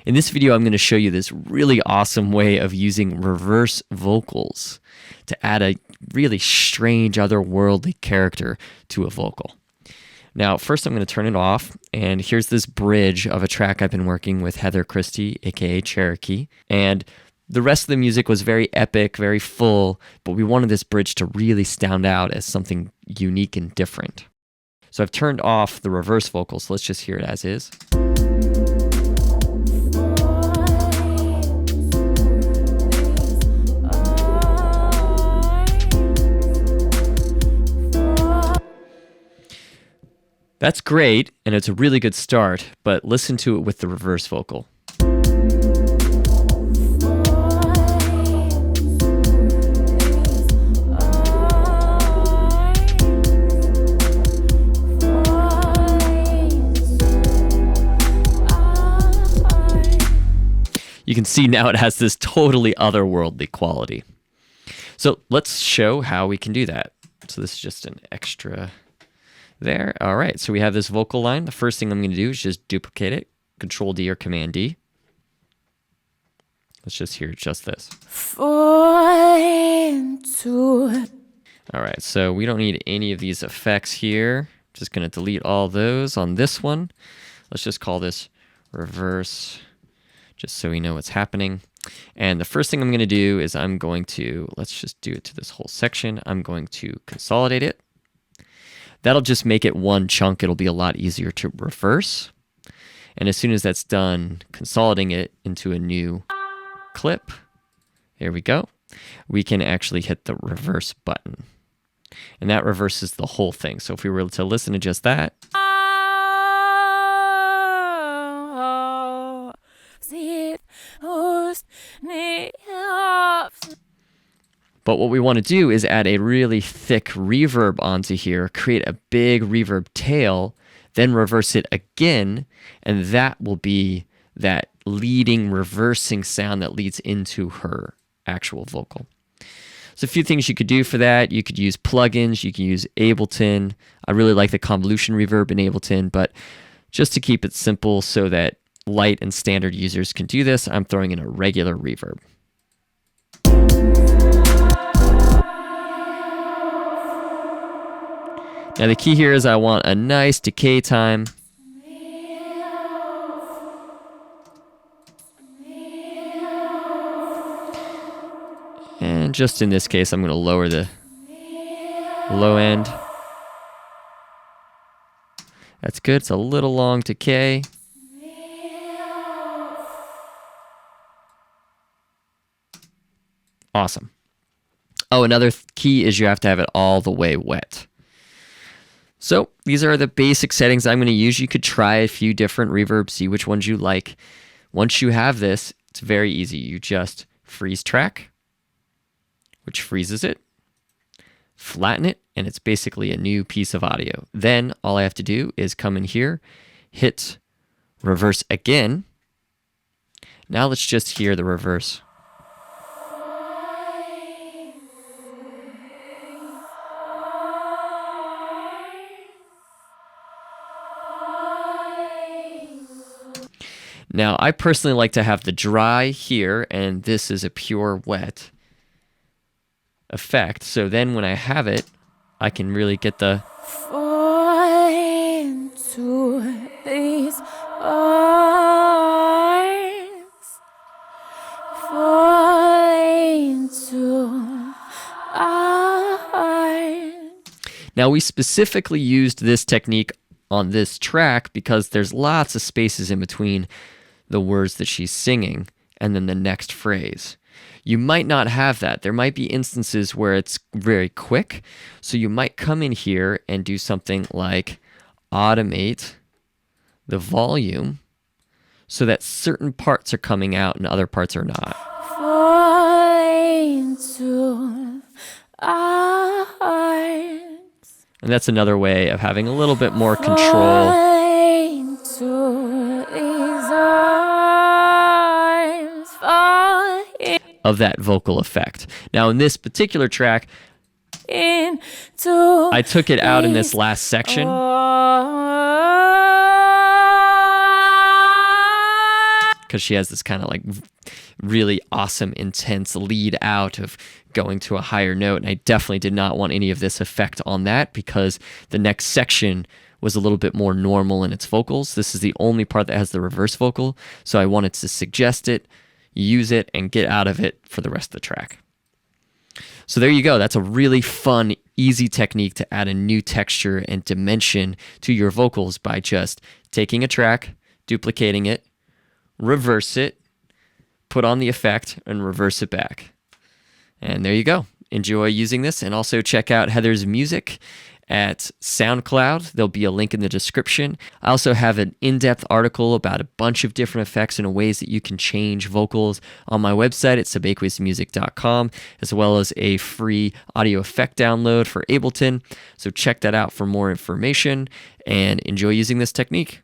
In this video, I'm going to show you this really awesome way of using reverse vocals to add a really strange, otherworldly character to a vocal. Now, first I'm going to turn it off, and here's this bridge of a track I've been working with Heather Christie, aka Cherokee, and the rest of the music was very epic, very full, but we wanted this bridge to really stand out as something unique and different. So I've turned off the reverse vocals. Let's just hear it as is. That's great, and it's a really good start, but listen to it with the reverse vocal. You can see now it has this totally otherworldly quality. So let's show how we can do that. So this is just an extra there. All right, so we have this vocal line. The first thing I'm going to do is just duplicate it. Control D or Command D. Let's just hear just this. All right, so we don't need any of these effects here. Just going to delete all those on this one. Let's just call this reverse, just so we know what's happening. And the first thing I'm going to do is I'm going to, let's just do it to this whole section. I'm going to consolidate it. That'll just make it one chunk. It'll be a lot easier to reverse. And as soon as that's done, consolidating it into a new clip, there we go. We can actually hit the reverse button. And that reverses the whole thing. So if we were to listen to just that. But what we want to do is add a really thick reverb onto here, create a big reverb tail, then reverse it again, and that will be that leading, reversing sound that leads into her actual vocal. So a few things you could do for that. You could use plugins, you can use Ableton. I really like the convolution reverb in Ableton, but just to keep it simple so that light and standard users can do this, I'm throwing in a regular reverb. Now the key here is I want a nice decay time. And just in this case, I'm going to lower the low end. That's good. It's a little long decay. Awesome. Oh, another key is you have to have it all the way wet. So these are the basic settings I'm going to use. You could try a few different reverbs, see which ones you like. Once you have this, it's very easy. You just freeze track, which freezes it, flatten it, and it's basically a new piece of audio. Then all I have to do is come in here, hit reverse again. Now let's just hear the reverse. Now, I personally like to have the dry here, and this is a pure wet effect. So then when I have it, I can really get the... Now, we specifically used this technique on this track because there's lots of spaces in between the words that she's singing and then the next phrase. You might not have that. There might be instances where it's very quick. So you might come in here and do something like automate the volume so that certain parts are coming out and other parts are not. And that's another way of having a little bit more control of that vocal effect. Now in this particular track, I took it out in this last section. because she has this kind of like really awesome, intense lead out of going to a higher note. And I definitely did not want any of this effect on that because the next section was a little bit more normal in its vocals. This is the only part that has the reverse vocal, so I wanted to suggest it, use it, and get out of it for the rest of the track. So there you go. That's a really fun, easy technique to add a new texture and dimension to your vocals by just taking a track, duplicating it, reverse it, put on the effect, and reverse it back. And there you go. Enjoy using this, and also check out Heather's music at SoundCloud. There'll be a link in the description. I also have an in-depth article about a bunch of different effects and ways that you can change vocals on my website at subaqueousmusic.com, as well as a free audio effect download for Ableton. So check that out for more information and enjoy using this technique.